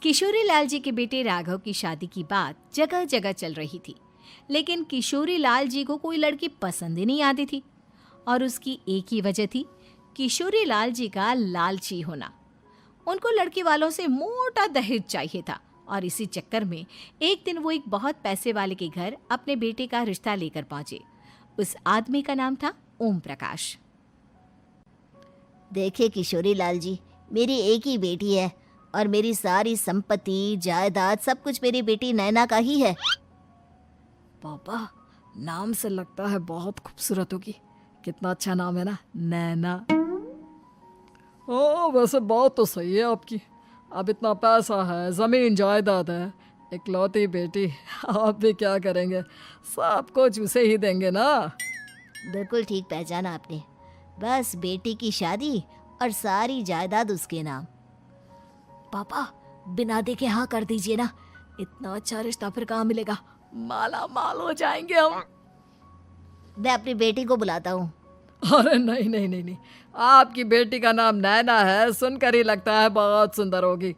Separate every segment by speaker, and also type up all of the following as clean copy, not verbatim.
Speaker 1: किशोरी लाल जी के बेटे राघव की शादी की बात जगह जगह चल रही थी, लेकिन किशोरी लाल जी को कोई लड़की पसंद ही नहीं आती थी। और उसकी एक ही वजह थी, किशोरी लाल जी का लालची होना। उनको लड़की वालों से मोटा दहेज चाहिए था और इसी चक्कर में एक दिन वो एक बहुत पैसे वाले के घर अपने बेटे का रिश्ता लेकर पहुंचे। उस आदमी का नाम था ओम प्रकाश।
Speaker 2: देखिए किशोरी लाल जी, मेरी एक ही बेटी है और मेरी सारी संपत्ति जायदाद सब कुछ मेरी बेटी नैना का ही है।
Speaker 3: पापा, नाम से लगता है बहुत खूबसूरत होगी। कितना अच्छा नाम है ना, नैना। ओ, वैसे बात तो सही है आपकी। अब इतना पैसा है, जमीन जायदाद है, इकलौती बेटी, आप भी क्या करेंगे? सब कुछ उसे ही देंगे ना।
Speaker 2: बिल्कुल ठीक पहचाना आपने। बस बेटी की शादी और सारी जायदाद उसके नाम।
Speaker 3: पापा, बिना देखे हाँ कर दीजिए ना। इतना अच्छा रिश्ता फिर कहाँ मिलेगा? माला माल हो जाएंगे हम।
Speaker 2: मैं अपनी बेटी को बुलाता हूँ।
Speaker 3: अरे नहीं नहीं नहीं नहीं, आपकी बेटी का नाम नैना है, सुनकर ही लगता है बहुत सुंदर होगी।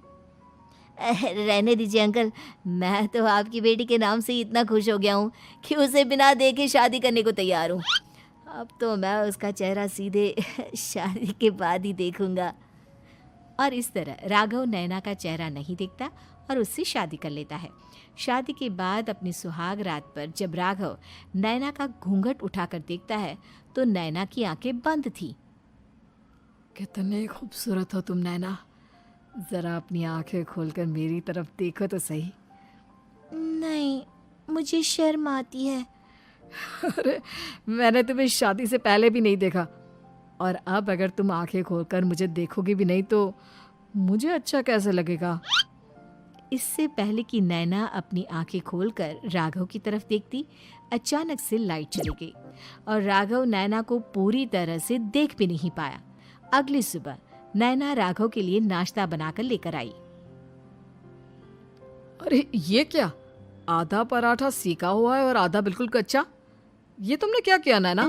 Speaker 2: रहने दीजिए अंकल, मैं तो आपकी बेटी के नाम से ही इतना खुश हो गया हूँ कि उसे बिना देखे शादी करने को तैयार हूँ। अब तो मैं उसका चेहरा सीधे शादी के बाद ही देखूंगा।
Speaker 1: और इस तरह राघव नैना का चेहरा नहीं देखता और उससे शादी कर लेता है। शादी के बाद अपनी सुहाग रात पर जब राघव नैना का घूंघट उठाकर देखता है तो नैना की आंखें बंद थी।
Speaker 3: कितने खूबसूरत हो तुम नैना, जरा अपनी आंखें खोलकर मेरी तरफ देखो तो सही।
Speaker 2: नहीं, मुझे शर्म आती है।
Speaker 3: अरे, मैंने तुम्हें शादी से पहले भी नहीं देखा, और अब अगर तुम आंखें खोलकर मुझे देखोगी भी नहीं तो मुझे अच्छा कैसे लगेगा?
Speaker 1: इससे पहले कि नैना अपनी आंखें खोलकर राघव की तरफ देखती, अचानक से लाइट चली गई और राघव नैना को पूरी तरह से देख भी नहीं पाया। अगली सुबह नैना राघव के लिए नाश्ता बनाकर लेकर आई।
Speaker 3: अरे ये क्या, आधा पराठा सेका हुआ है और आधा बिल्कुल कच्चा। ये तुमने क्या किया नैना?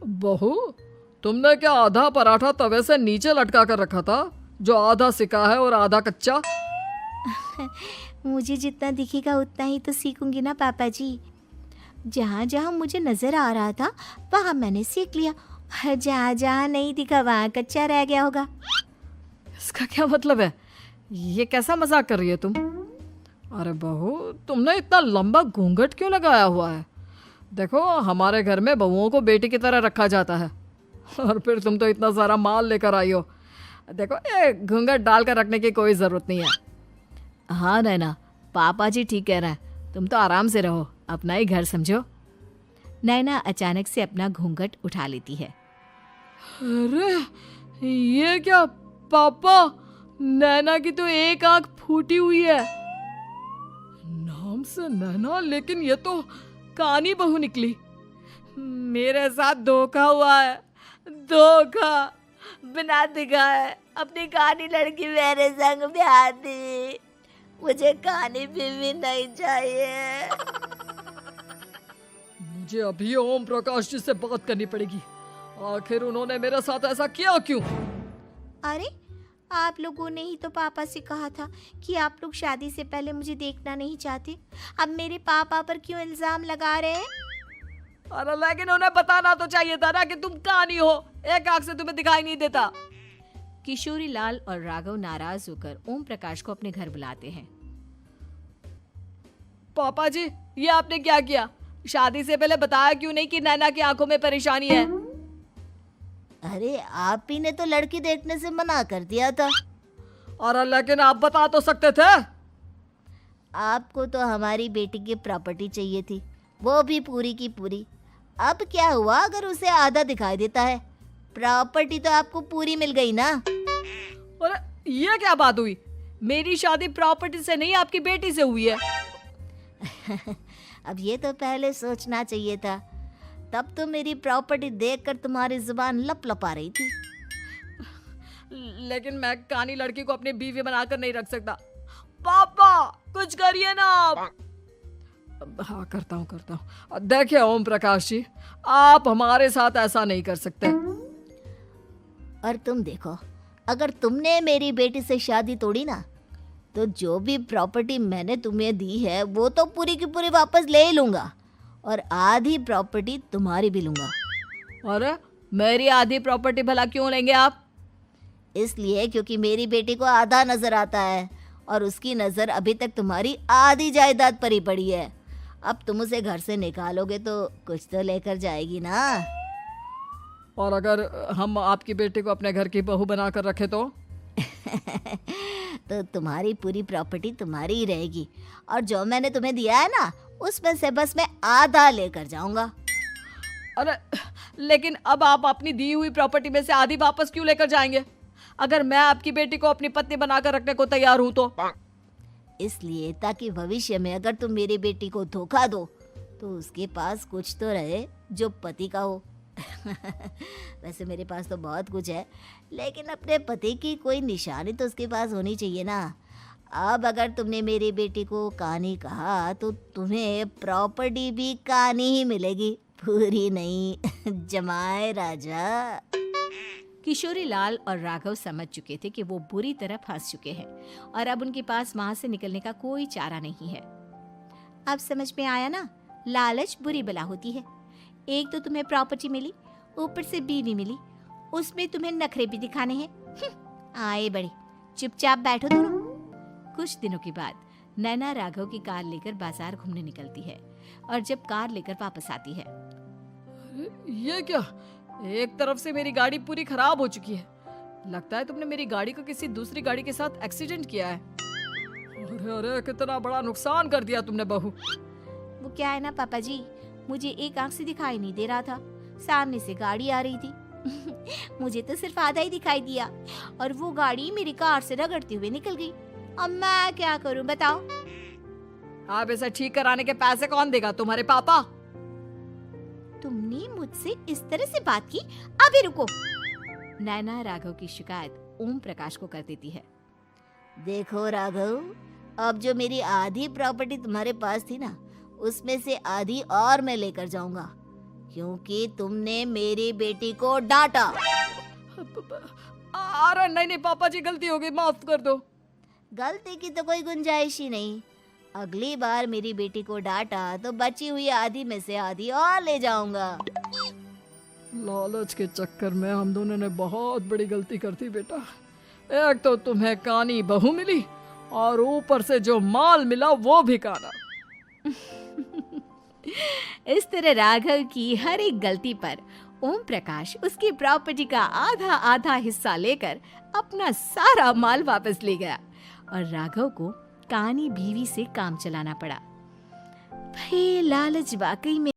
Speaker 3: बहू, तुमने क्या आधा पराठा तवे से नीचे लटका कर रखा था, जो आधा सिका है और आधा कच्चा?
Speaker 2: मुझे जितना दिखेगा उतना ही तो सीखूंगी ना पापा जी। जहाँ जहाँ मुझे नजर आ रहा था वहाँ मैंने सीख लिया, जहाँ जहाँ नहीं दिखा वहाँ कच्चा रह गया होगा।
Speaker 3: इसका क्या मतलब है? ये कैसा मजाक कर रही है तुम? अरे बहू, तुमने इतना लंबा घूंघट क्यों लगाया हुआ है? देखो, हमारे घर में बहुओं को बेटी की तरह रखा जाता है, और फिर तुम तो इतना सारा माल लेकर आई हो। देखो, ये घूंघट डालकर रखने की कोई ज़रूरत नहीं है। हाँ नैना, पापा जी ठीक कह रहे हैं, तुम तो आराम से रहो, अपना ही घर समझो।
Speaker 1: नैना अचानक से अपना घूंघट उठा लेती है।
Speaker 3: अरे ये क्या पापा, नैना की तो एक आंख फूटी हुई है। नाम से नैना, लेकिन ये तो कानी बहू निकली। मेरे साथ धोखा हुआ है, धोखा।
Speaker 2: बिना दिखाए अपनी कहानी लड़की मेरे संग ब्याह दी। मुझे कहानी भी नहीं चाहिए।
Speaker 3: मुझे अभी ओम प्रकाश जी से बात करनी पड़ेगी। आखिर उन्होंने मेरे साथ ऐसा किया क्यों?
Speaker 2: अरे, आप लोगों ने ही तो पापा से कहा था कि आप लोग शादी से पहले मुझे देखना नहीं चाहते। अब मेरे पापा पर क्यों इल्जाम लगा रहे हैं?
Speaker 3: अरे लेकिन उन्हें बताना तो चाहिए था ना कि तुम कहानी हो, एक आंख से तुम्हें दिखाई नहीं देता।
Speaker 1: किशोरी लाल और राघव नाराज होकर ओम प्रकाश को अपने घर बुलाते हैं।
Speaker 3: पापा जी, ये आपने क्या किया? शादी से पहले बताया क्यों नहीं कि नैना की आंखों में परेशानी है?
Speaker 2: अरे, आप ही ने तो लड़की देखने से मना कर दिया था।
Speaker 3: और लेकिन आप बता तो सकते थे।
Speaker 2: आपको तो हमारी बेटी की प्रॉपर्टी चाहिए थी, वो भी पूरी की पूरी। अब क्या हुआ अगर उसे आधा दिखाई देता है? प्रॉपर्टी तो आपको पूरी मिल गई ना।
Speaker 3: अरे ये क्या बात हुई? मेरी शादी प्रॉपर्टी से नहीं, आपकी बेटी से हुई है।
Speaker 2: अब ये तो पहले सोचना चाहिए था, तब तो मेरी प्रॉपर्टी देखकर तुम्हारी जुबान लप लपा रही थी।
Speaker 3: लेकिन मैं कानी लड़की को अपनी बीवी बनाकर नहीं रख सकता। पापा, कुछ करिए ना आप। हाँ, करता हूँ। देखिए ओम प्रकाश जी, आप हमारे साथ ऐसा नहीं कर सकते।
Speaker 2: और तुम देखो, अगर तुमने मेरी बेटी से शादी तोड़ी ना तो जो भी प्रॉपर्टी मैंने तुम्हें दी है वो तो पूरी की पूरी वापस ले ही लूँगा और आधी प्रॉपर्टी तुम्हारी भी लूँगा।
Speaker 3: अरे मेरी आधी प्रॉपर्टी भला क्यों लेंगे आप?
Speaker 2: इसलिए क्योंकि मेरी बेटी को आधा नज़र आता है और उसकी नज़र अभी तक तुम्हारी आधी जायदाद पर ही पड़ी है। अब तुम उसे घर से निकालोगे तो कुछ तो लेकर जाएगी ना।
Speaker 3: और अगर हम आपकी बेटी को अपने घर की बहू बनाकर रखे तो?
Speaker 2: तो तुम्हारी पूरी प्रॉपर्टी तुम्हारी ही रहेगी और जो मैंने तुम्हें दिया है ना उसमें से बस मैं आधा लेकर जाऊंगा।
Speaker 3: अरे लेकिन अब आप अपनी दी हुई प्रॉपर्टी में से आधी वापस क्यों लेकर जाएंगे? अगर मैं आपकी बेटी को अपनी पत्नी बनाकर रखने को तैयार हूं तो?
Speaker 2: इसलिए ताकि भविष्य में अगर तुम मेरी बेटी को धोखा दो तो उसके पास कुछ तो रहे जो पति का हो। वैसे मेरे पास तो बहुत कुछ है लेकिन अपने पति की कोई निशानी तो उसके पास होनी चाहिए ना। अब अगर तुमने मेरी बेटी को कहानी कहा तो तुम्हें प्रॉपर्टी भी कहानी ही मिलेगी, पूरी नहीं। जमाए राजा।
Speaker 1: किशोरी लाल और राघव समझ चुके थे कि वो बुरी तरह फंस चुके हैं और अब उनके पास वहां से निकलने का कोई चारा नहीं है। अब समझ में आया ना, लालच बुरी बला होती है। एक तो तुम्हें प्रॉपर्टी मिली, ऊपर से बीवी मिली, उसमें तुम्हें नखरे भी दिखाने हैं। आए बड़े, चुपचाप बैठो दोनों। कुछ दिनों के बाद नैना राघव की कार लेकर बाजार घूमने निकलती है और जब कार लेकर वापस आती है,
Speaker 3: ये क्या? एक तरफ से मेरी गाड़ी पूरी खराब हो चुकी है। लगता है तुमने मेरी गाड़ी को किसी दूसरी गाड़ी के साथ एक्सीडेंट किया है। अरे अरे कितना बड़ा नुकसान कर दिया तुमने बहू।
Speaker 1: वो क्या है ना पापा जी, मुझे एक आंख से दिखाई नहीं दे रहा था, सामने से गाड़ी आ रही थी। मुझे तो सिर्फ आधा ही दिखाई दिया और वो गाड़ी मेरी कार से रगड़ते हुए निकल गई। अब मैं क्या करूं बताओ?
Speaker 3: आप इसे ठीक कराने के पैसे कौन देगा? तुम्हारे पापा।
Speaker 1: तुमने मुझसे इस तरह से बात की? अभी रुको। नैना राघव की शिकायत ओम प्रकाश को कर देती है।
Speaker 2: देखो राघव, अब जो मेरी आधी प्रॉपर्टी तुम्हारे पास थी ना उसमें से आधी और मैं लेकर जाऊंगा क्योंकि तुमने मेरी बेटी को डांटा।
Speaker 3: अरे नहीं नहीं पापा जी, गलती हो गई, माफ कर दो।
Speaker 2: गलती की तो कोई गुंजाइश ही नहीं। अगली बार मेरी बेटी को डांटा तो बची हुई आधी में से आधी और ले जाऊंगा।
Speaker 3: लालच के चक्कर में हम दोनों ने बहुत बड़ी गलती कर दी बेटा। एक तो तुम्हें कानी बहू मिली और ऊपर से जो माल मिला वो भी काना।
Speaker 1: इस तरह राघव की हर एक गलती पर ओम प्रकाश उसकी प्रॉपर्टी का आधा आधा हिस्सा लेकर अपना सारा माल वापस ले गया और राघव को कानी बीवी से काम चलाना पड़ा। भाई लालच वाकई में